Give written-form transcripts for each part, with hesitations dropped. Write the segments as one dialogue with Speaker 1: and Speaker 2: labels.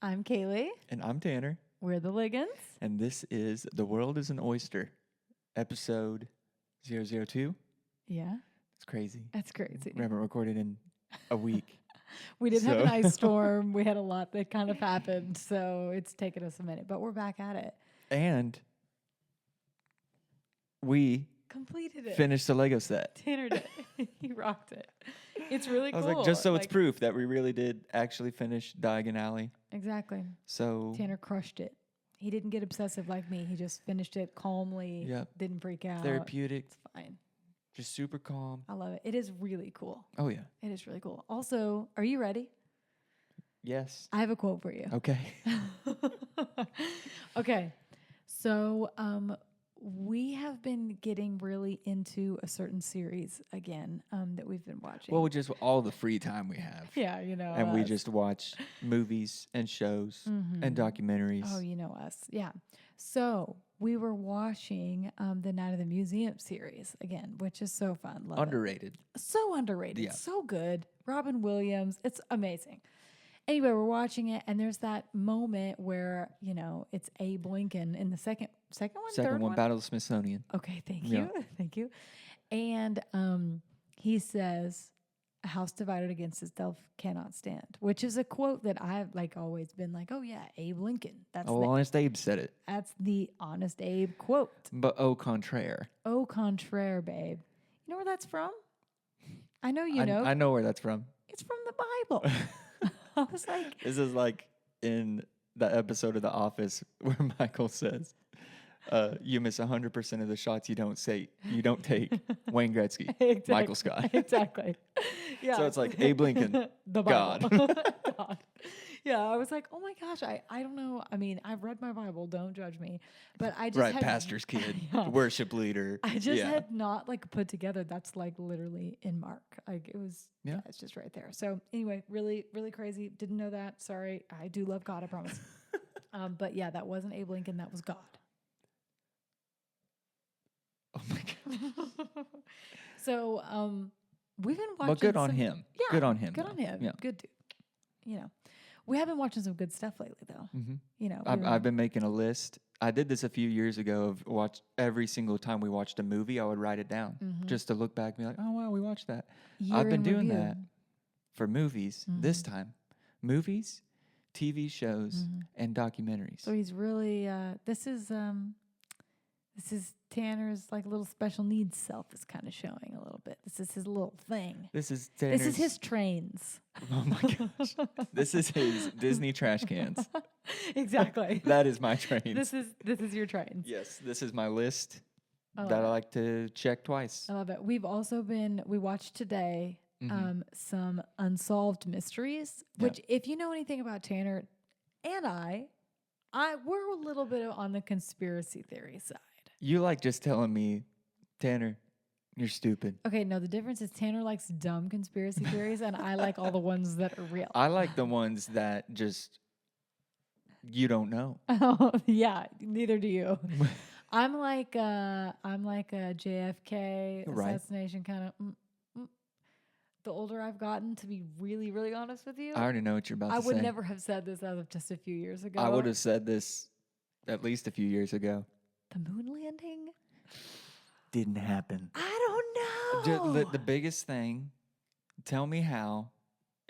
Speaker 1: I'm Kaylee.
Speaker 2: And I'm Tanner.
Speaker 1: We're the Liggins.
Speaker 2: And this is The World is an Oyster, episode 002.
Speaker 1: Yeah.
Speaker 2: It's crazy.
Speaker 1: That's crazy.
Speaker 2: We haven't recorded in a week.
Speaker 1: We did have an ice storm. We had a lot that kind of happened. So it's taken us a minute, but we're back at it.
Speaker 2: And we
Speaker 1: completed it.
Speaker 2: Finished the Lego set.
Speaker 1: Tanner did. He rocked it. It's really cool.
Speaker 2: I was like, just so it's proof that we really did actually finish Diagon Alley.
Speaker 1: Exactly.
Speaker 2: So
Speaker 1: Tanner crushed it. He didn't get obsessive like me. He just finished it calmly.
Speaker 2: Yep.
Speaker 1: Didn't freak out.
Speaker 2: Therapeutic.
Speaker 1: It's fine.
Speaker 2: Just super calm.
Speaker 1: I love it. It is really cool.
Speaker 2: Oh, yeah.
Speaker 1: It is really cool. Also, are you ready?
Speaker 2: Yes.
Speaker 1: I have a quote for you.
Speaker 2: Okay.
Speaker 1: Okay. So, we have been getting really into a certain series again that we've been watching.
Speaker 2: Well, just all the free time we have.
Speaker 1: Yeah, you know.
Speaker 2: And we just watch movies and shows and documentaries.
Speaker 1: Oh, you know us. Yeah. So we were watching the Night of the Museum series again, which is so fun. Love
Speaker 2: Underrated.
Speaker 1: it. So underrated.
Speaker 2: Yeah.
Speaker 1: So good. Robin Williams. It's amazing. Anyway, we're watching it, and there's that moment where, you know, it's Abe Lincoln in the second one, third one?
Speaker 2: Battle of the Smithsonian.
Speaker 1: Okay, thank
Speaker 2: Yeah.
Speaker 1: you. Thank you. And he says, "A house divided against itself cannot stand," which is a quote that I've always been like, oh yeah, Abe Lincoln. That's
Speaker 2: Honest Abe said it.
Speaker 1: That's the Honest Abe quote.
Speaker 2: But au contraire.
Speaker 1: Au contraire, babe. You know where that's from? I know you know.
Speaker 2: I know where that's from.
Speaker 1: It's from the Bible. I was like,
Speaker 2: this is like in the episode of The Office where Michael says, you miss 100% of the shots you don't take. Wayne Gretzky,
Speaker 1: exactly.
Speaker 2: Michael Scott.
Speaker 1: Exactly. Yeah.
Speaker 2: So it's like Abe Lincoln,
Speaker 1: the
Speaker 2: God.
Speaker 1: God. Yeah, I was like, oh my gosh, I don't know. I mean, I've read my Bible. Don't judge me. But I just had,
Speaker 2: pastor's kid,
Speaker 1: yeah.
Speaker 2: worship leader.
Speaker 1: I just had not put together. That's literally in Mark. It was. Yeah, it's just right there. So anyway, really, really crazy. Didn't know that. Sorry. I do love God. I promise. But yeah, that wasn't Abe Lincoln. That was God.
Speaker 2: Oh my God.
Speaker 1: So we've been watching.
Speaker 2: But good on him.
Speaker 1: Yeah,
Speaker 2: good on him.
Speaker 1: Good on him.
Speaker 2: Yeah.
Speaker 1: Good dude. You know, we have been watching some good stuff lately, though.
Speaker 2: Mm-hmm.
Speaker 1: You know,
Speaker 2: I've been making a list. I did this a few years ago of every single time we watched a movie, I would write it down just to look back and be like, oh, wow, we watched that. I've been doing that for movies this time. Movies, TV shows, and documentaries.
Speaker 1: So he's really, this is Tanner's little special needs self is kind of showing a little bit. This is his little thing.
Speaker 2: This is Tanner's.
Speaker 1: This is his trains.
Speaker 2: Oh my gosh. This is his Disney trash cans.
Speaker 1: Exactly.
Speaker 2: That is my trains.
Speaker 1: This is your trains.
Speaker 2: Yes, this is my list that I like to check twice.
Speaker 1: I love it. We watched today some unsolved mysteries, which if you know anything about Tanner and we're a little bit on the conspiracy theory side.
Speaker 2: You like just telling me, Tanner, you're stupid.
Speaker 1: Okay, no, the difference is Tanner likes dumb conspiracy theories and I like all the ones that are real.
Speaker 2: I like the ones that just you don't know.
Speaker 1: Oh, yeah, neither do you. I'm like a JFK assassination kind of. The older I've gotten, to be really, really honest with you,
Speaker 2: I already know what you're about to say.
Speaker 1: I would never have said this as of just a few years ago.
Speaker 2: I would have said this at least a few years ago.
Speaker 1: The moon landing?
Speaker 2: Didn't happen.
Speaker 1: I don't know.
Speaker 2: The biggest thing, tell me how,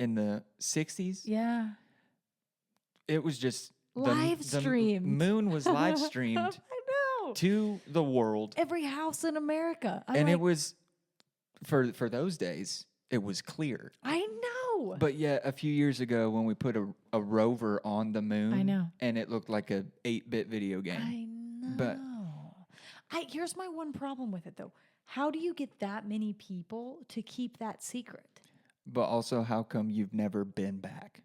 Speaker 2: in the 60s,
Speaker 1: yeah,
Speaker 2: it was just
Speaker 1: live streamed.
Speaker 2: The moon was live streamed.
Speaker 1: I know.
Speaker 2: To the world.
Speaker 1: Every house in America.
Speaker 2: It was, for those days, it was clear.
Speaker 1: I know.
Speaker 2: But yet, a few years ago, when we put a rover on the moon,
Speaker 1: I know,
Speaker 2: and it looked like a 8-bit video game.
Speaker 1: I know.
Speaker 2: But
Speaker 1: here's my one problem with it, though. How do you get that many people to keep that secret?
Speaker 2: But also, how come you've never been back?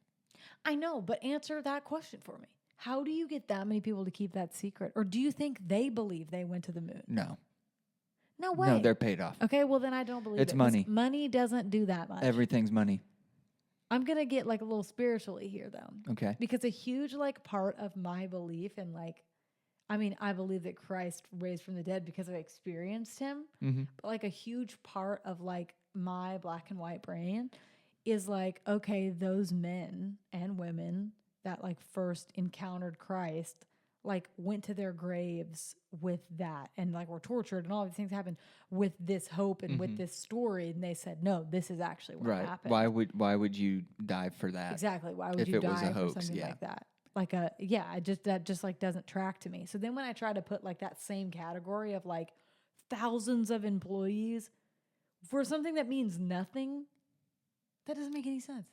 Speaker 1: I know, but answer that question for me. How do you get that many people to keep that secret? Or do you think they believe they went to the moon?
Speaker 2: No.
Speaker 1: No way.
Speaker 2: No, they're paid off.
Speaker 1: Okay, well, then I don't believe
Speaker 2: it's
Speaker 1: it.
Speaker 2: money.
Speaker 1: Money doesn't do that much.
Speaker 2: Everything's money.
Speaker 1: I'm going to get a little spiritually here, though.
Speaker 2: Okay.
Speaker 1: Because a huge part of my belief in I believe that Christ raised from the dead because I experienced him.
Speaker 2: Mm-hmm.
Speaker 1: But a huge part of my black and white brain is okay, those men and women that like first encountered Christ, like went to their graves with that and like were tortured and all these things happened with this hope and with this story. And they said, no, this is actually what happened.
Speaker 2: Why would you die for that?
Speaker 1: Exactly. Why would you die for something like that? Like that just like doesn't track to me. So then when I try to put like that same category of like thousands of employees for something that means nothing, that doesn't make any sense.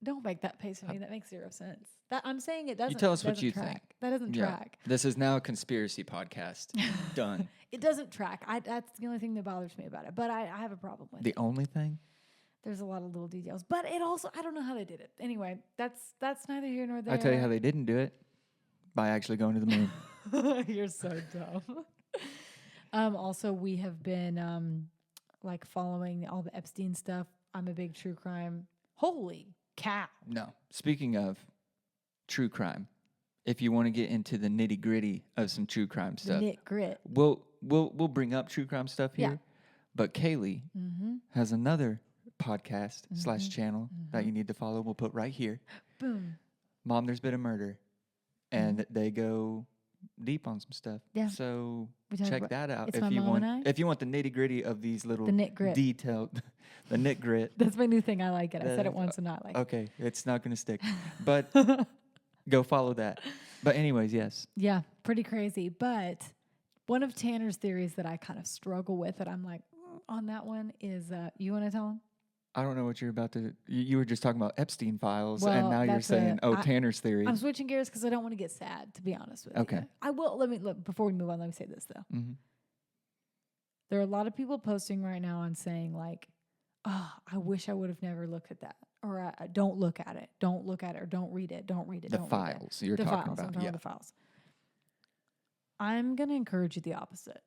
Speaker 1: Don't make that face to me. That makes zero sense. That I'm saying it doesn't.
Speaker 2: You tell us what you think.
Speaker 1: That doesn't track.
Speaker 2: This is now a conspiracy podcast. Done.
Speaker 1: It doesn't track. That's the only thing that bothers me about it. But I have a problem with it.
Speaker 2: The only thing?
Speaker 1: There's a lot of little details. But it also, I don't know how they did it. Anyway, that's neither here nor there.
Speaker 2: I tell you how they didn't do it. By actually going to the moon.
Speaker 1: You're so dumb. Also, we have been like following all the Epstein stuff. I'm a big true crime. Holy cow.
Speaker 2: No. Speaking of true crime, if you want to get into the nitty gritty of some true crime stuff, we'll bring up true crime stuff here. Yeah. But Kaylee has another podcast / channel that you need to follow. We'll put right here.
Speaker 1: Boom.
Speaker 2: Mom, There's Been a Murder, and they go deep on some stuff. Yeah. So check that out if you want. If you want the nitty gritty of these little detailed, the nit grit.
Speaker 1: That's my new thing. I like it. I said it once and not like.
Speaker 2: Okay, it's not gonna stick, but go follow that. But anyways, yes.
Speaker 1: Yeah, pretty crazy. But one of Tanner's theories that I kind of struggle with, that I'm like on that one is, you want to tell him?
Speaker 2: I don't know what you're about to. You were just talking about Epstein Files, and now you're saying, Tanner's theory.
Speaker 1: I'm switching gears because I don't want to get sad, to be honest with you.
Speaker 2: Okay.
Speaker 1: I will. Let me look before we move on. Let me say this though. There are a lot of people posting right now and saying like, "Oh, I wish I would have never looked at that," or "Don't look at it. Don't look at it. Or don't read it. Don't read it."
Speaker 2: The files you're talking about.
Speaker 1: I'm talking about the files. I'm going to encourage you the opposite.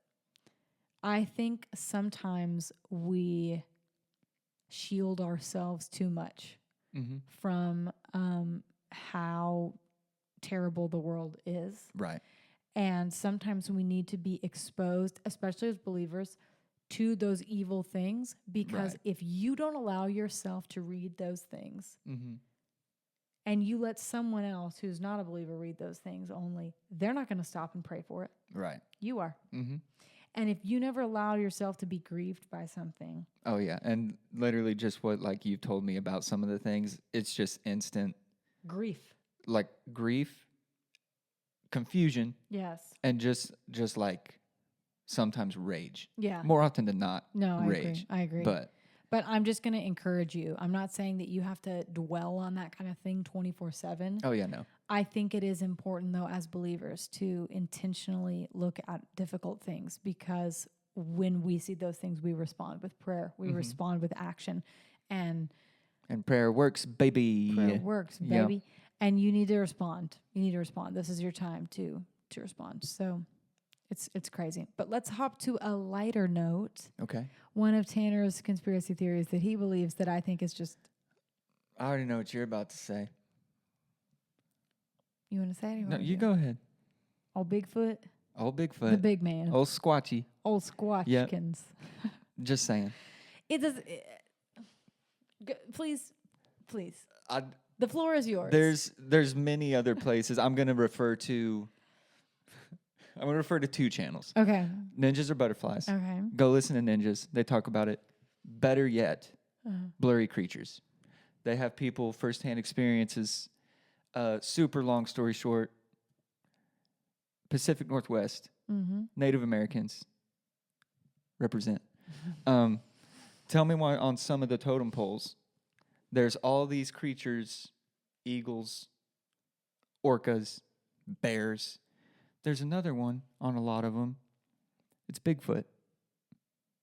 Speaker 1: I think sometimes we shield ourselves too much from how terrible the world is.
Speaker 2: Right.
Speaker 1: And sometimes we need to be exposed, especially as believers, to those evil things, because if you don't allow yourself to read those things and you let someone else who's not a believer read those things only, they're not going to stop and pray for it.
Speaker 2: Right.
Speaker 1: You are. And if you never allow yourself to be grieved by something.
Speaker 2: Oh, yeah. And literally just what like you told me about some of the things, it's just instant.
Speaker 1: Grief.
Speaker 2: Like grief, confusion.
Speaker 1: Yes.
Speaker 2: And just like sometimes rage.
Speaker 1: Yeah.
Speaker 2: More often than not,
Speaker 1: rage. I agree. But I'm just going to encourage you. I'm not saying that you have to dwell on that kind of thing 24/7.
Speaker 2: Oh, yeah, no.
Speaker 1: I think it is important, though, as believers to intentionally look at difficult things, because when we see those things, we respond with prayer. We respond with action. And
Speaker 2: prayer works, baby.
Speaker 1: Prayer works, baby. Yep. And you need to respond. You need to respond. This is your time to respond. So it's crazy. But let's hop to a lighter note.
Speaker 2: Okay.
Speaker 1: One of Tanner's conspiracy theories that he believes that I think is just...
Speaker 2: I already know what you're about to say.
Speaker 1: You want to say it?
Speaker 2: No, you go ahead.
Speaker 1: Old Bigfoot?
Speaker 2: Old Bigfoot.
Speaker 1: The big man.
Speaker 2: Old Squatchy.
Speaker 1: Old Squatchkins.
Speaker 2: Yep. Just saying.
Speaker 1: It does... Please. The floor is yours.
Speaker 2: There's many other places. I'm going to refer to 2 channels.
Speaker 1: Okay.
Speaker 2: Ninjas or Butterflies.
Speaker 1: Okay.
Speaker 2: Go listen to Ninjas. They talk about it. Better yet, Blurry Creatures. They have people, firsthand experiences. Super long story short, Pacific Northwest, Native Americans represent. Tell me why on some of the totem poles, there's all these creatures, eagles, orcas, bears. There's another one on a lot of them. It's Bigfoot.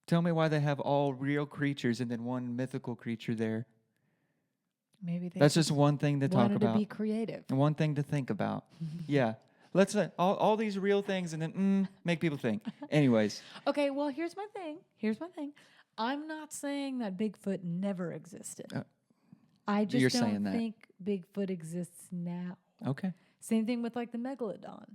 Speaker 2: Tell me why they have all real creatures and then one mythical creature there.
Speaker 1: Maybe
Speaker 2: that's just one thing to talk about.
Speaker 1: Wanted to be creative.
Speaker 2: One thing to think about. Yeah. Let's all these real things and then make people think. Anyways.
Speaker 1: Okay, well, here's my thing. I'm not saying that Bigfoot never existed. I just don't think Bigfoot exists now.
Speaker 2: Okay.
Speaker 1: Same thing with like the megalodon.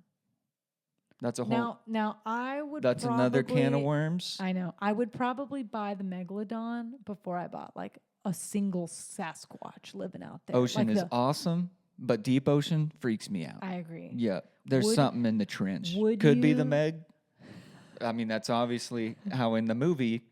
Speaker 2: That's a whole...
Speaker 1: Now I would
Speaker 2: That's another can of worms.
Speaker 1: I know. I would probably buy the megalodon before I bought like a single Sasquatch living out there.
Speaker 2: Ocean is awesome, But deep ocean freaks me out.
Speaker 1: I agree.
Speaker 2: Yeah. There's something in the trench.
Speaker 1: Would
Speaker 2: Could be the
Speaker 1: you-
Speaker 2: Meg. I mean, that's obviously how in the movie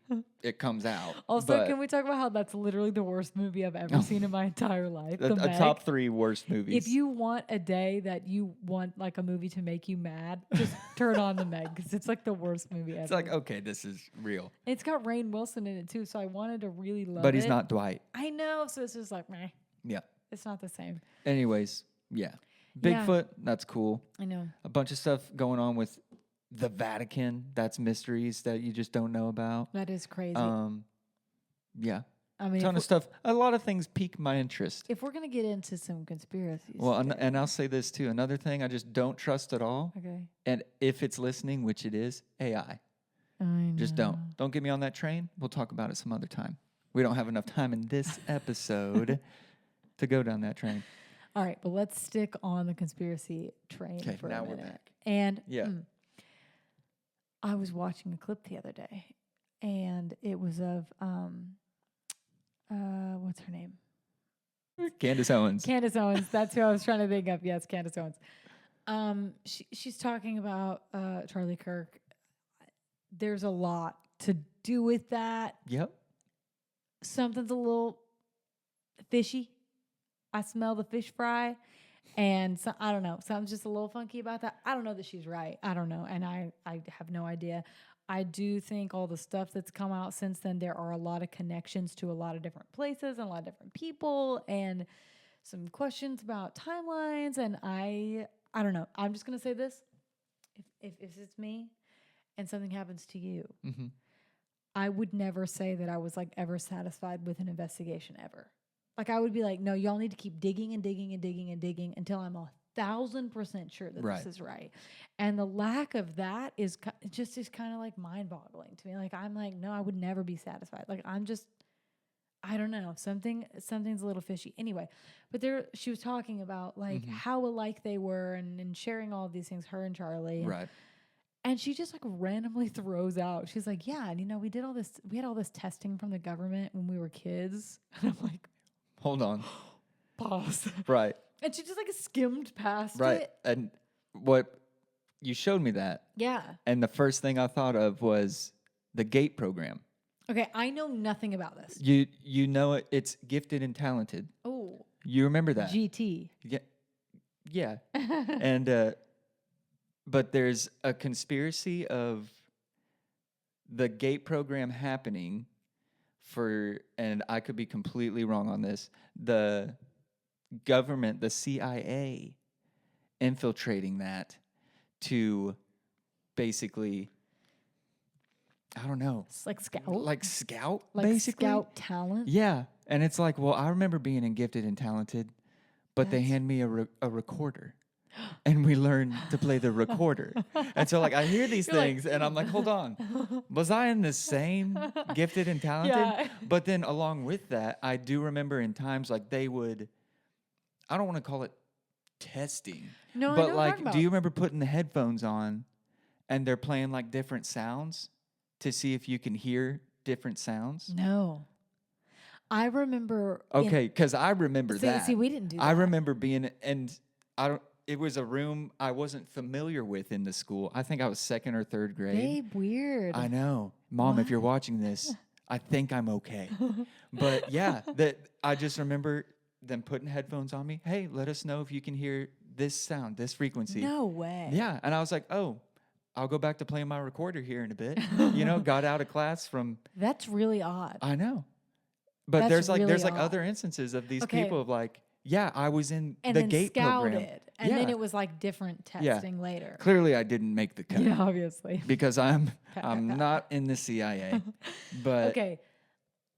Speaker 2: it comes out.
Speaker 1: Also, can we talk about how that's literally the worst movie I've ever seen in my entire life?
Speaker 2: A
Speaker 1: Meg.
Speaker 2: top 3 worst movies.
Speaker 1: If you want a day that you want like a movie to make you mad, just turn on the Meg because it's like the worst movie ever.
Speaker 2: It's like, okay, this is real.
Speaker 1: It's got Rainn Wilson in it too, so I wanted to really love it.
Speaker 2: But he's not Dwight.
Speaker 1: I know, so it's just like, meh.
Speaker 2: Yeah.
Speaker 1: It's not the same.
Speaker 2: Anyways, yeah. Bigfoot, that's cool.
Speaker 1: I know.
Speaker 2: A bunch of stuff going on with the Vatican. That's mysteries that you just don't know about.
Speaker 1: That is crazy.
Speaker 2: Yeah.
Speaker 1: I mean,
Speaker 2: ton of stuff. A lot of things pique my interest.
Speaker 1: If we're going to get into some conspiracies.
Speaker 2: Well, and I'll say this too. Another thing I just don't trust at all.
Speaker 1: Okay.
Speaker 2: And if it's listening, which it is, AI.
Speaker 1: I know.
Speaker 2: Just don't. Don't get me on that train. We'll talk about it some other time. We don't have enough time in this episode to go down that train.
Speaker 1: All right, but let's stick on the conspiracy train for a minute.
Speaker 2: We're back.
Speaker 1: And
Speaker 2: yeah.
Speaker 1: I was watching a clip the other day, and it was of what's her name?
Speaker 2: Candace Owens.
Speaker 1: Candace Owens. That's who I was trying to think of. Yes, Candace Owens. She's talking about Charlie Kirk. There's a lot to do with that.
Speaker 2: Yep.
Speaker 1: Something's a little fishy. I smell the fish fry. And so, I don't know. Something's just a little funky about that. I don't know that she's right. I don't know. And I have no idea. I do think all the stuff that's come out since then, there are a lot of connections to a lot of different places and a lot of different people and some questions about timelines. And I don't know. I'm just going to say this. If it's me and something happens to you, I would never say that I was like ever satisfied with an investigation ever. Like I would be like, no, y'all need to keep digging and digging and digging and digging until I'm 1,000% sure that this is right. And the lack of that is kind of like mind-boggling to me. Like I'm like, no, I would never be satisfied. Like I'm just, I don't know, something's a little fishy. Anyway, but she was talking about like how alike they were and sharing all of these things, her and Charlie.
Speaker 2: Right.
Speaker 1: And she just like randomly throws out. She's like, yeah, and we did all this. We had all this testing from the government when we were kids. And I'm like,
Speaker 2: hold on.
Speaker 1: Pause.
Speaker 2: Right.
Speaker 1: And she just like skimmed past
Speaker 2: right.
Speaker 1: it.
Speaker 2: And what you showed me that.
Speaker 1: Yeah.
Speaker 2: And the first thing I thought of was the GATE program.
Speaker 1: Okay, I know nothing about this.
Speaker 2: You know it. It's gifted and talented.
Speaker 1: Oh.
Speaker 2: You remember that?
Speaker 1: GT.
Speaker 2: Yeah. Yeah. And but there's a conspiracy of the GATE program happening and I could be completely wrong on this, the government, the CIA, infiltrating that to basically, I don't know.
Speaker 1: It's like scout?
Speaker 2: Like scout,
Speaker 1: like
Speaker 2: basically?
Speaker 1: Scout talent?
Speaker 2: Yeah. And it's like, well, I remember being in Gifted and Talented, but they hand me a recorder. And we learned to play the recorder. And so, like, I hear these things, and I'm like, hold on. Was I in the same Gifted and Talented?
Speaker 1: Yeah.
Speaker 2: But then along with that, I do remember in times, like, they would, I don't want to call it testing.
Speaker 1: No,
Speaker 2: but,
Speaker 1: I know
Speaker 2: like, do you remember putting the headphones on, and they're playing, like, different sounds to see if you can hear different sounds?
Speaker 1: No. I remember.
Speaker 2: Okay, because I remember that.
Speaker 1: See, we didn't do that.
Speaker 2: I remember being, and it was a room I wasn't familiar with in the school. I think I was 2nd or 3rd grade.
Speaker 1: Babe, weird.
Speaker 2: I know. Mom, if you're watching this, I think I'm okay. But yeah, I just remember them putting headphones on me. Hey, let us know if you can hear this sound, this frequency.
Speaker 1: No way.
Speaker 2: Yeah. And I was like, oh, I'll go back to playing my recorder here in a bit. Got out of class from.
Speaker 1: That's really odd.
Speaker 2: I know. But
Speaker 1: That's
Speaker 2: there's
Speaker 1: really
Speaker 2: like
Speaker 1: odd.
Speaker 2: other instances of these people of like, yeah, I was in the GATE program.
Speaker 1: And then it was like different testing later.
Speaker 2: Clearly, I didn't make the cut.
Speaker 1: Yeah, obviously.
Speaker 2: Because I'm not in the CIA. But
Speaker 1: okay,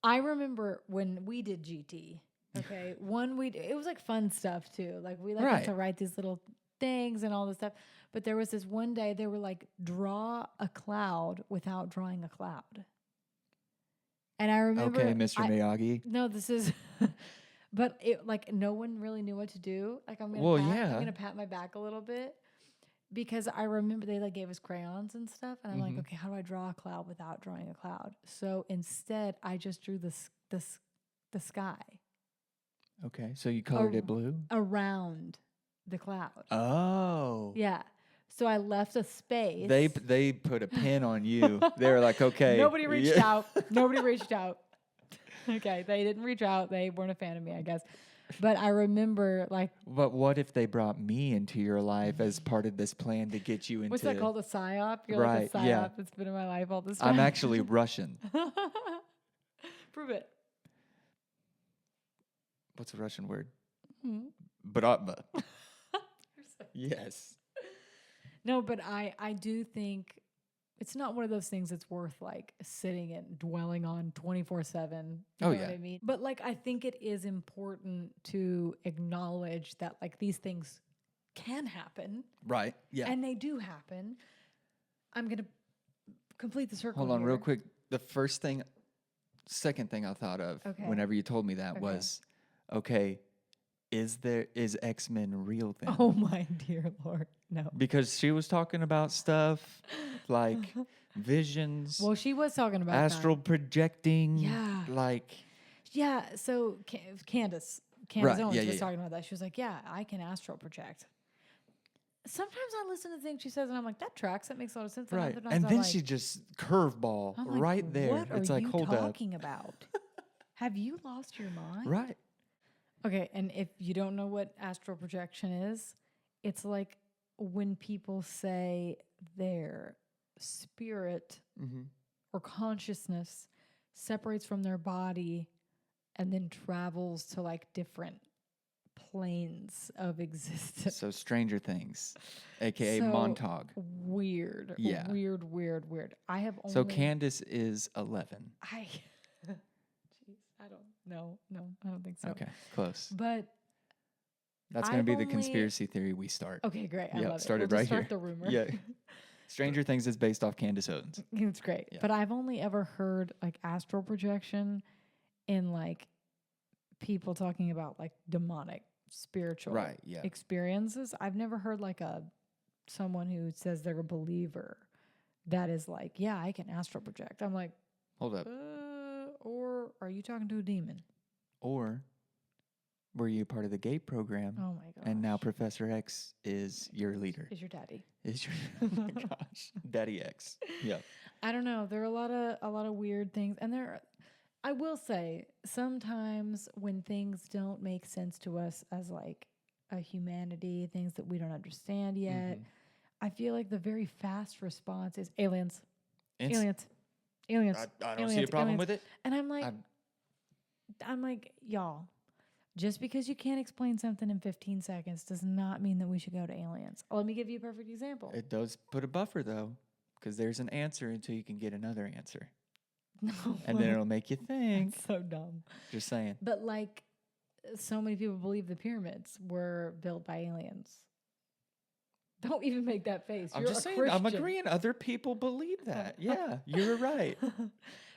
Speaker 1: I remember when we did GT. Okay, it was like fun stuff too. Like we got to write these little things and all this stuff. But there was this one day they were like, draw a cloud without drawing a cloud. And I remember.
Speaker 2: Okay, Mr. Miyagi.
Speaker 1: No, this is. But no one really knew what to do. Like I'm gonna pat my back a little bit because I remember they like gave us crayons and stuff, and I'm like, okay, how do I draw a cloud without drawing a cloud? So instead, I just drew the sky.
Speaker 2: Okay. So you colored it blue?
Speaker 1: Around the cloud.
Speaker 2: Oh.
Speaker 1: Yeah. So I left a space.
Speaker 2: They put a pin on you. They were like, okay.
Speaker 1: Nobody reached out. Nobody reached out. Okay. They didn't reach out. They weren't a fan of me, I guess. But I remember like.
Speaker 2: But what if they brought me into your life as part of this plan to get you into.
Speaker 1: What's that called? A psyop? You're
Speaker 2: right,
Speaker 1: like a psyop that's been in my life all this time.
Speaker 2: I'm actually Russian.
Speaker 1: Prove it.
Speaker 2: What's a Russian word?
Speaker 1: Mm-hmm.
Speaker 2: But. Yes.
Speaker 1: No, but I do think it's not one of those things that's worth like sitting and dwelling on 24/7. What I mean? But like I think it is important to acknowledge that like these things can happen.
Speaker 2: Right. Yeah.
Speaker 1: And they do happen. I'm gonna complete the circle.
Speaker 2: Hold on real quick. The second thing I thought of whenever you told me that was, okay, is X-Men real then?
Speaker 1: Oh my dear Lord, no.
Speaker 2: Because she was talking about stuff like visions.
Speaker 1: Well, she was talking about
Speaker 2: astral projecting.
Speaker 1: Yeah.
Speaker 2: Like.
Speaker 1: Yeah. So Candace
Speaker 2: right.
Speaker 1: Owens was talking about that. She was like, "Yeah, I can astral project." Sometimes I listen to things she says, and I'm like, "That tracks. That makes a lot of sense."
Speaker 2: Right. And then she just curveball right there.
Speaker 1: What
Speaker 2: it's
Speaker 1: are
Speaker 2: like,
Speaker 1: you
Speaker 2: hold
Speaker 1: talking about? Have you lost your mind?
Speaker 2: Right.
Speaker 1: Okay, and if you don't know what astral projection is, it's like when people say their spirit or consciousness separates from their body and then travels to like different planes of existence.
Speaker 2: So Stranger Things, aka Montauk.
Speaker 1: Weird.
Speaker 2: Yeah.
Speaker 1: Weird. I have only.
Speaker 2: So Candace is 11.
Speaker 1: I don't know. No, I don't think so.
Speaker 2: Okay, close.
Speaker 1: But
Speaker 2: that's going to be the conspiracy theory we start.
Speaker 1: Okay, great. I love it.
Speaker 2: Started
Speaker 1: We'll
Speaker 2: right
Speaker 1: start
Speaker 2: here.
Speaker 1: The rumor.
Speaker 2: Yeah. Stranger Things is based off Candace Owens.
Speaker 1: It's great. Yeah. But I've only ever heard like astral projection in like people talking about like demonic spiritual experiences. I've never heard like someone who says they're a believer that is like, yeah, I can astral project. I'm like,
Speaker 2: hold up.
Speaker 1: Or are you talking to a demon?
Speaker 2: Or were you part of the GATE program?
Speaker 1: Oh my gosh.
Speaker 2: And now Professor X is your leader.
Speaker 1: Is your daddy.
Speaker 2: Oh my gosh. Daddy X. Yeah.
Speaker 1: I don't know. There are a lot of weird things. And I will say, sometimes when things don't make sense to us as like a humanity, things that we don't understand yet, I feel like the very fast response is aliens. Aliens.
Speaker 2: I don't see a problem with it.
Speaker 1: And I'm like, y'all, just because you can't explain something in 15 seconds does not mean that we should go to aliens. Let me give you a perfect example.
Speaker 2: It does put a buffer, though, because there's an answer until you can get another answer.
Speaker 1: No.
Speaker 2: And then it'll make you think.
Speaker 1: That's so dumb.
Speaker 2: Just saying.
Speaker 1: But like, so many people believe the pyramids were built by aliens. Don't even make that face.
Speaker 2: I'm just saying, Christian. I'm agreeing. Other people believe that. Yeah, you're right.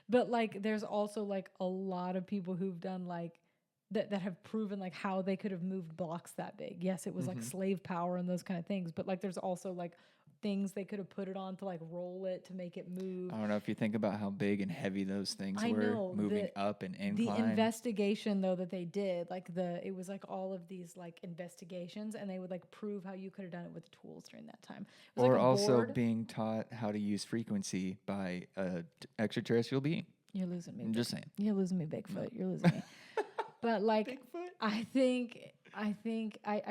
Speaker 1: But like, there's also like a lot of people who've done like, that have proven like how they could have moved blocks that big. Yes, it was like slave power and those kind of things. But like, there's also like things they could have put it on to like roll it to make it move.
Speaker 2: I don't know if you think about how big and heavy those things were moving up and incline.
Speaker 1: The investigation though that they did, like it was like all of these like investigations, and they would like prove how you could have done it with the tools during that time.
Speaker 2: Or like also being taught how to use frequency by an extraterrestrial being.
Speaker 1: You're losing me.
Speaker 2: I'm just saying.
Speaker 1: You're losing me, Bigfoot. No. You're losing me. But like,
Speaker 2: Bigfoot?
Speaker 1: I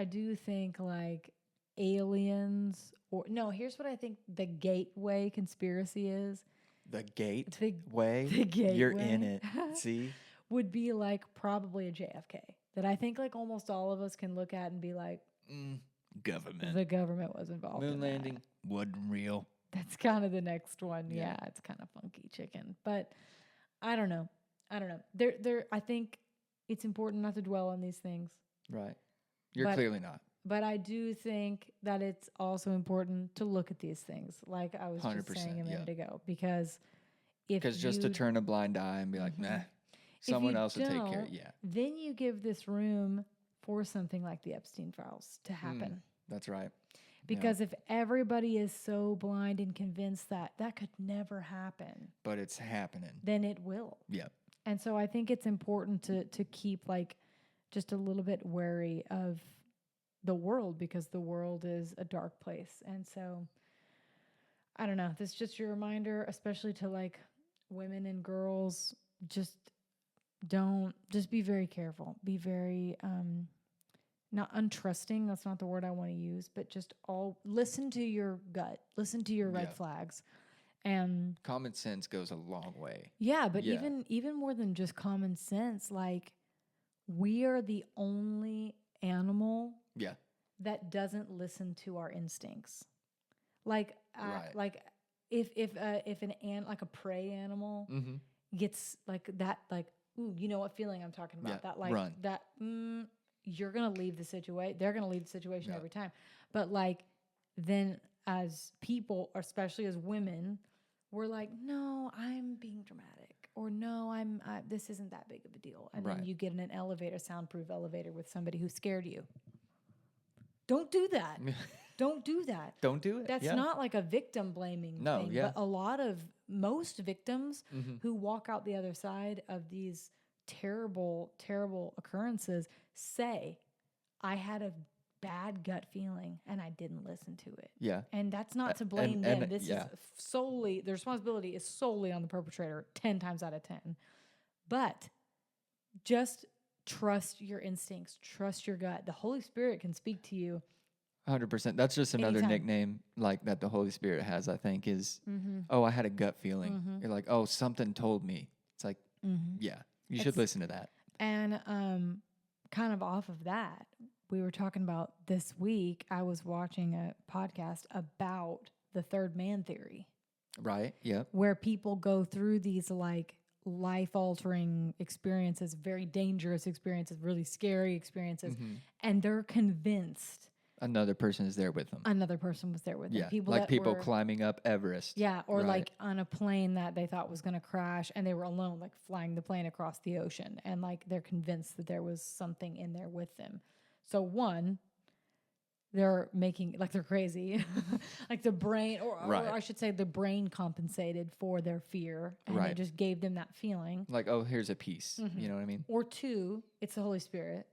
Speaker 1: do think like aliens. Or no, here's what I think the gateway conspiracy is.
Speaker 2: The gateway?
Speaker 1: The gateway.
Speaker 2: You're in it. See?
Speaker 1: Would be like probably a JFK. That I think like almost all of us can look at and be like,
Speaker 2: government.
Speaker 1: The government was involved.
Speaker 2: Moon landing wasn't real.
Speaker 1: That's kind of the next one. Yeah, it's kind of funky chicken. But I don't know. I think it's important not to dwell on these things.
Speaker 2: Right. You're clearly not.
Speaker 1: But I do think that it's also important to look at these things, like I was just saying a minute ago, because
Speaker 2: just to turn a blind eye and be like, nah, someone else will take care of it. Yeah.
Speaker 1: Then you give this room for something like the Epstein Files to happen.
Speaker 2: That's right.
Speaker 1: Because if everybody is so blind and convinced that could never happen,
Speaker 2: but it's happening,
Speaker 1: then it will.
Speaker 2: Yeah.
Speaker 1: And so I think it's important to keep like just a little bit wary of the world, because the world is a dark place. And so I don't know, this is just your reminder, especially to like women and girls, just be very careful. Be very, not untrusting. That's not the word I want to use, but just listen to your gut, listen to your red flags. And
Speaker 2: common sense goes a long way.
Speaker 1: Yeah, but even more than just common sense, like we are the only animal that doesn't listen to our instincts. Like like if an like a prey animal gets like that, like, ooh, you know what feeling I'm talking about? That like run. That you're gonna leave the situation. They're gonna leave the situation every time. But like then as people, especially as women, we're like, no, I'm being dramatic, or no, this isn't that big of a deal. And then you get in an elevator, soundproof elevator, with somebody who scared you. Don't do that. Don't do that.
Speaker 2: Don't do it.
Speaker 1: That's not like a victim blaming thing. But most victims who walk out the other side of these terrible, terrible occurrences say, I had a bad gut feeling and I didn't listen to it. Yeah. And that's not to blame them. This is solely, the responsibility is solely on the perpetrator 10 times out of 10. But just trust your instincts, trust your gut. The Holy Spirit can speak to you.
Speaker 2: 100%. That's just another nickname like that the Holy Spirit has, I think, is, oh, I had a gut feeling. You're like, oh, something told me. It's like, you should listen to that.
Speaker 1: And kind of off of that, we were talking about this week, I was watching a podcast about the third man theory.
Speaker 2: Right, yep.
Speaker 1: Where people go through these like life-altering experiences, very dangerous experiences, really scary experiences, and they're convinced
Speaker 2: another person is there with them.
Speaker 1: Another person was there with them.
Speaker 2: People climbing up Everest.
Speaker 1: Yeah, or like on a plane that they thought was going to crash, and they were alone, like flying the plane across the ocean, and like they're convinced that there was something in there with them. So one, they're making, like they're crazy, like the brain, or I should say the brain compensated for their fear, and it just gave them that feeling.
Speaker 2: Like, oh, here's a piece, you know what I mean?
Speaker 1: Or two, it's the Holy Spirit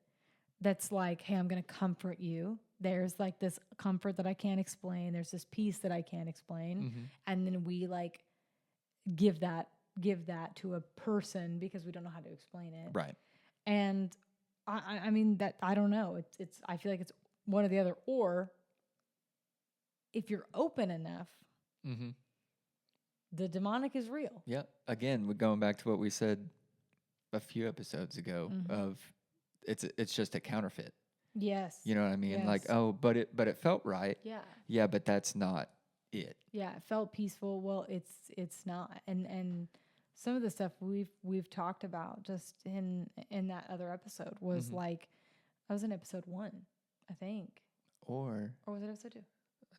Speaker 1: that's like, hey, I'm going to comfort you. There's like this comfort that I can't explain. There's this peace that I can't explain. And then we like give that to a person because we don't know how to explain it. Right. And I mean that, I don't know. It's I feel like it's one or the other. Or if you're open enough, the demonic is real.
Speaker 2: Yep. Again, we're going back to what we said a few episodes ago of it's just a counterfeit.
Speaker 1: Yes.
Speaker 2: You know what I mean? Yes. Like, oh, but it felt right. Yeah. Yeah, but that's not it.
Speaker 1: Yeah, it felt peaceful. Well, it's not. And some of the stuff we've talked about just in that other episode was like, I was in episode 1, I think. Or was it episode 2?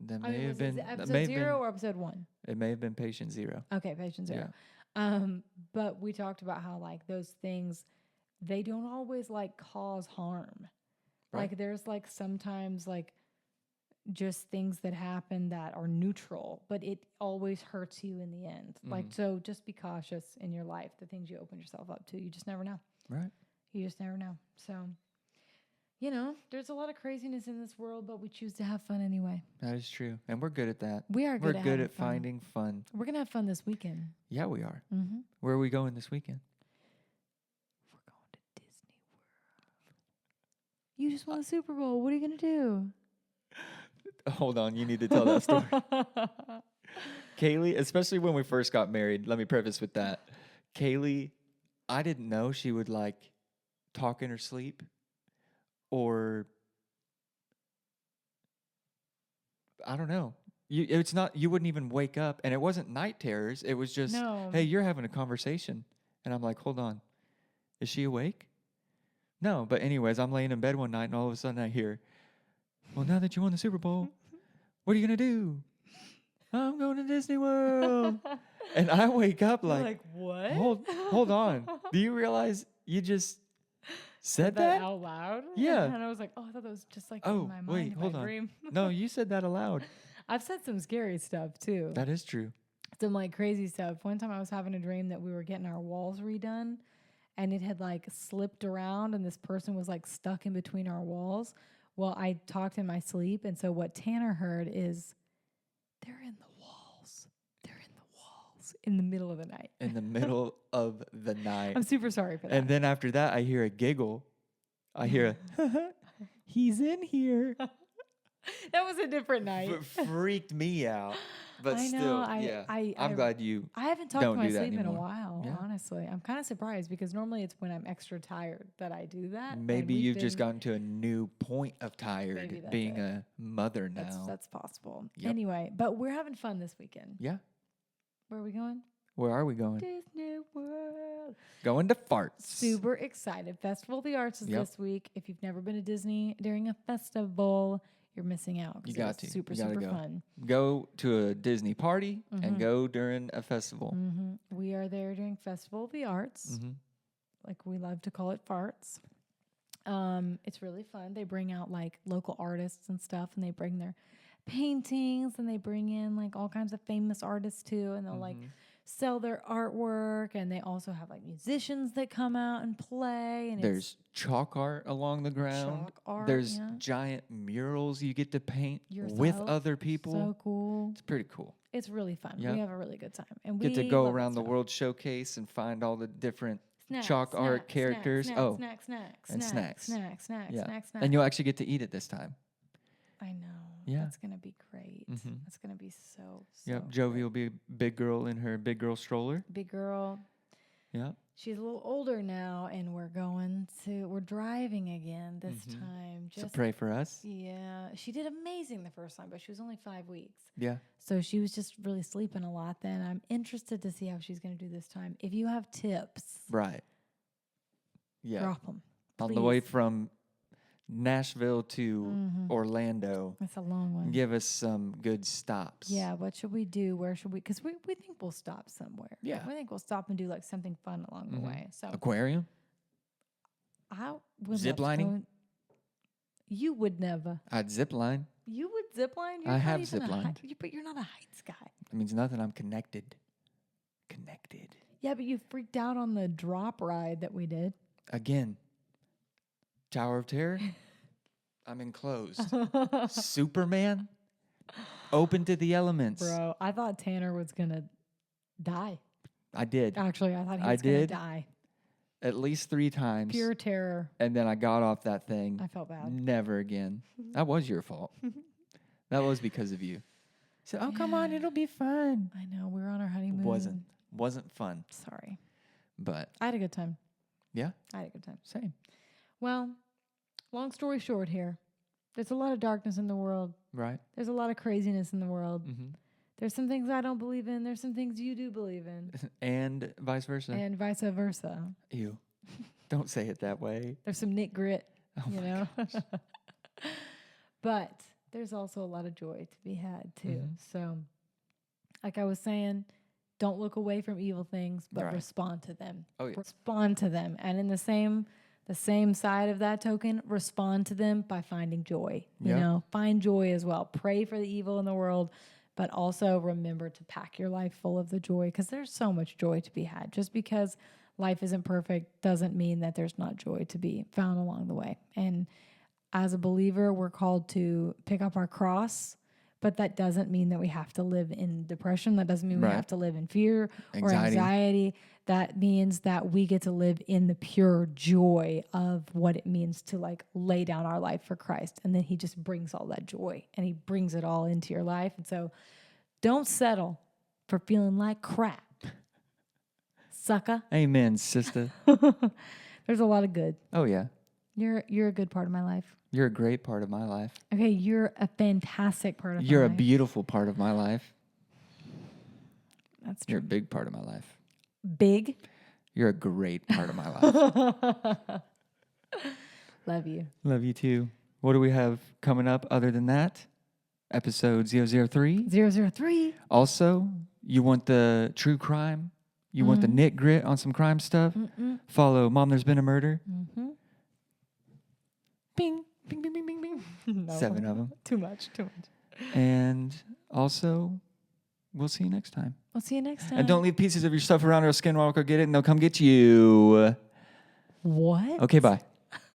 Speaker 2: That may have been
Speaker 1: episode 0 or episode 1.
Speaker 2: It may have been patient 0.
Speaker 1: Okay, patient 0. Yeah. But we talked about how like those things, they don't always like cause harm. Right. Like there's like sometimes like just things that happen that are neutral, but it always hurts you in the end. Like, so just be cautious in your life, the things you open yourself up to. You just never know. Right. You just never know. So, you know, there's a lot of craziness in this world, but we choose to have fun anyway.
Speaker 2: That is true. And we're good at that.
Speaker 1: We are good
Speaker 2: We're good at finding fun.
Speaker 1: We're going to have fun this weekend.
Speaker 2: Yeah, we are. Where are we going this weekend?
Speaker 1: We're going to Disney World. You just won the Super Bowl. What are you going to do?
Speaker 2: Hold on, you need to tell that story. Kaylee, especially when we first got married, let me preface with that. Kaylee, I didn't know she would like talk in her sleep, or I don't know. You wouldn't even wake up, and it wasn't night terrors. It was just, hey, you're having a conversation. And I'm like, hold on, is she awake? No, but anyways, I'm laying in bed one night, and all of a sudden I hear, well, now that you won the Super Bowl, what are you going to do? I'm going to Disney World. And I wake up like
Speaker 1: what?
Speaker 2: Hold on. Do you realize you just said that
Speaker 1: out loud?
Speaker 2: Yeah.
Speaker 1: And I was like, oh, I thought that was just like in my mind, wait, hold on. Dream.
Speaker 2: No, you said that aloud.
Speaker 1: I've said some scary stuff too.
Speaker 2: That is true.
Speaker 1: Some like crazy stuff. One time I was having a dream that we were getting our walls redone. and it had like slipped around, and this person was like stuck in between our walls. Well, I talked in my sleep, and so what Tanner heard is, they're in the walls. They're in the walls in the middle of the night.
Speaker 2: In the middle of the night.
Speaker 1: I'm super sorry for that.
Speaker 2: And then after that, I hear a giggle. I hear he's in here.
Speaker 1: That was a different night.
Speaker 2: Freaked me out. But
Speaker 1: I know,
Speaker 2: still, I'm glad you
Speaker 1: I haven't talked
Speaker 2: don't
Speaker 1: to my
Speaker 2: do that
Speaker 1: sleep in a
Speaker 2: anymore.
Speaker 1: while,
Speaker 2: Yeah.
Speaker 1: honestly. I'm kind of surprised because normally it's when I'm extra tired that I do that. and
Speaker 2: Maybe
Speaker 1: we've
Speaker 2: you've just
Speaker 1: been-
Speaker 2: gotten to a new point of tired
Speaker 1: Maybe that's
Speaker 2: being
Speaker 1: it.
Speaker 2: a mother now.
Speaker 1: That's possible.
Speaker 2: Yep.
Speaker 1: Anyway, but we're having fun this weekend.
Speaker 2: Yeah.
Speaker 1: Where are we going?
Speaker 2: Where are we going?
Speaker 1: Disney World.
Speaker 2: Going to farts.
Speaker 1: Super excited. Festival of the Arts is
Speaker 2: Yep.
Speaker 1: this week. If you've never been to Disney during a festival, you're missing out. 'Cause
Speaker 2: You got
Speaker 1: it was
Speaker 2: to.
Speaker 1: Super,
Speaker 2: You gotta
Speaker 1: super
Speaker 2: go.
Speaker 1: fun.
Speaker 2: Go to a Disney party and
Speaker 1: Mhm.
Speaker 2: go during a festival.
Speaker 1: We are there during Festival of the Arts.
Speaker 2: Mm-hmm.
Speaker 1: Like we love to call it farts. It's really fun. They bring out like local artists and stuff, and they bring their paintings, and they bring in like all kinds of famous artists too, and they'll like sell their artwork, and they also have like musicians that come out and play. And
Speaker 2: There's chalk art along the ground.
Speaker 1: chalk art.
Speaker 2: There's
Speaker 1: yeah.
Speaker 2: giant murals you get to paint with
Speaker 1: Yourself.
Speaker 2: other people.
Speaker 1: So cool.
Speaker 2: It's pretty cool.
Speaker 1: It's really fun.
Speaker 2: Yep.
Speaker 1: We have a really good time, and
Speaker 2: Get
Speaker 1: we
Speaker 2: to go
Speaker 1: love that
Speaker 2: around the
Speaker 1: stuff.
Speaker 2: World Showcase and find all the different
Speaker 1: Snacks,
Speaker 2: chalk art
Speaker 1: snacks,
Speaker 2: characters.
Speaker 1: Snacks,
Speaker 2: Oh,
Speaker 1: snacks, snacks,
Speaker 2: and
Speaker 1: snacks,
Speaker 2: snacks.
Speaker 1: snacks, snacks,
Speaker 2: yeah.
Speaker 1: snacks, snacks.
Speaker 2: And you'll actually get to eat it this time.
Speaker 1: I know.
Speaker 2: Yeah.
Speaker 1: That's gonna be great.
Speaker 2: Mhm.
Speaker 1: That's gonna be so.
Speaker 2: Yep.
Speaker 1: great.
Speaker 2: Jovi will be a big girl in her big girl stroller.
Speaker 1: Big girl.
Speaker 2: Yep.
Speaker 1: She's a little older now, and we're driving again this
Speaker 2: Mhm.
Speaker 1: time.
Speaker 2: So pray for us.
Speaker 1: Yeah, she did amazing the first time, but she was only 5 weeks.
Speaker 2: Yeah.
Speaker 1: So she was just really sleeping a lot then. I'm interested to see how she's going to do this time. If you have tips,
Speaker 2: Right. Yeah.
Speaker 1: drop them.
Speaker 2: On the way from Nashville to
Speaker 1: Mhm.
Speaker 2: Orlando,
Speaker 1: That's a long one.
Speaker 2: give us some good stops.
Speaker 1: Yeah, what should we do? Where should we? Because we think we'll stop somewhere.
Speaker 2: Yeah.
Speaker 1: We think we'll stop and do like something fun along the
Speaker 2: Mhm.
Speaker 1: way. So
Speaker 2: Aquarium?
Speaker 1: I would
Speaker 2: Zip
Speaker 1: love to
Speaker 2: lining?
Speaker 1: go- You would never.
Speaker 2: I'd zip line.
Speaker 1: You would zip line?
Speaker 2: I
Speaker 1: not
Speaker 2: have
Speaker 1: even a
Speaker 2: zip-lined.
Speaker 1: height- But you're not a heights guy.
Speaker 2: That means nothing. I'm connected. Connected.
Speaker 1: Yeah, but you freaked out on the drop ride that we did.
Speaker 2: Again. Tower of Terror? I'm enclosed. Superman? Open to the elements.
Speaker 1: Bro, I thought Tanner was going to die.
Speaker 2: I did.
Speaker 1: Actually, I thought he
Speaker 2: I
Speaker 1: was going to
Speaker 2: did.
Speaker 1: die.
Speaker 2: At least 3 times.
Speaker 1: Pure terror.
Speaker 2: And then I got off that thing.
Speaker 1: I felt bad.
Speaker 2: Never again. That was your fault. That was because of you. So, oh, come on,
Speaker 1: Yeah.
Speaker 2: it'll be fun.
Speaker 1: I know. We were on our honeymoon.
Speaker 2: Wasn't fun.
Speaker 1: Sorry.
Speaker 2: But
Speaker 1: I had a good time.
Speaker 2: yeah,
Speaker 1: I had a good time.
Speaker 2: same.
Speaker 1: Well, long story short here. There's a lot of darkness in the world.
Speaker 2: Right?
Speaker 1: There's a lot of craziness in the world.
Speaker 2: Mm-hmm.
Speaker 1: There's some things I don't believe in. There's some things you do believe in.
Speaker 2: And vice versa.
Speaker 1: And vice versa.
Speaker 2: Ew. Don't say it that way.
Speaker 1: There's some Nick grit,
Speaker 2: Oh
Speaker 1: you
Speaker 2: my
Speaker 1: know. But there's also a lot of joy to be had too.
Speaker 2: Mhm.
Speaker 1: So, like I was saying, don't look away from evil things, but
Speaker 2: Right.
Speaker 1: respond to them.
Speaker 2: Oh, yeah.
Speaker 1: Respond to them, and in the same side of that token, respond to them by finding joy. You
Speaker 2: Yeah.
Speaker 1: know, find joy as well. Pray for the evil in the world, but also remember to pack your life full of the joy, because there's so much joy to be had. Just because life isn't perfect doesn't mean that there's not joy to be found along the way. And as a believer, we're called to pick up our cross, but that doesn't mean that we have to live in depression. That doesn't mean we
Speaker 2: Right.
Speaker 1: have to live in fear or
Speaker 2: Anxiety.
Speaker 1: anxiety. That means that we get to live in the pure joy of what it means to like lay down our life for Christ. And then he just brings all that joy and he brings it all into your life. And so don't settle for feeling like crap, sucker.
Speaker 2: Amen, sister.
Speaker 1: There's a lot of good.
Speaker 2: Oh, yeah.
Speaker 1: You're a good part of my life.
Speaker 2: You're a great part of my life.
Speaker 1: Okay, you're a fantastic part of
Speaker 2: You're
Speaker 1: my
Speaker 2: a
Speaker 1: life.
Speaker 2: beautiful part of my life.
Speaker 1: That's
Speaker 2: You're a
Speaker 1: true.
Speaker 2: big part of my life.
Speaker 1: Big.
Speaker 2: You're a great part of my life.
Speaker 1: Love you.
Speaker 2: Love you too. What do we have coming up other than that? Episode 003.
Speaker 1: 003.
Speaker 2: Also, you want the true crime? You want the Nick grit on some crime stuff? Follow Mom, There's Been a Murder.
Speaker 1: Mm-hmm.
Speaker 2: Bing, bing, bing, bing, bing, bing.
Speaker 1: No.
Speaker 2: 7 of them.
Speaker 1: Too much.
Speaker 2: And also, we'll see you next time.
Speaker 1: We'll see you next time.
Speaker 2: And don't leave pieces of your stuff around or a skinwalker will get it and they'll come get you.
Speaker 1: What?
Speaker 2: Okay, bye.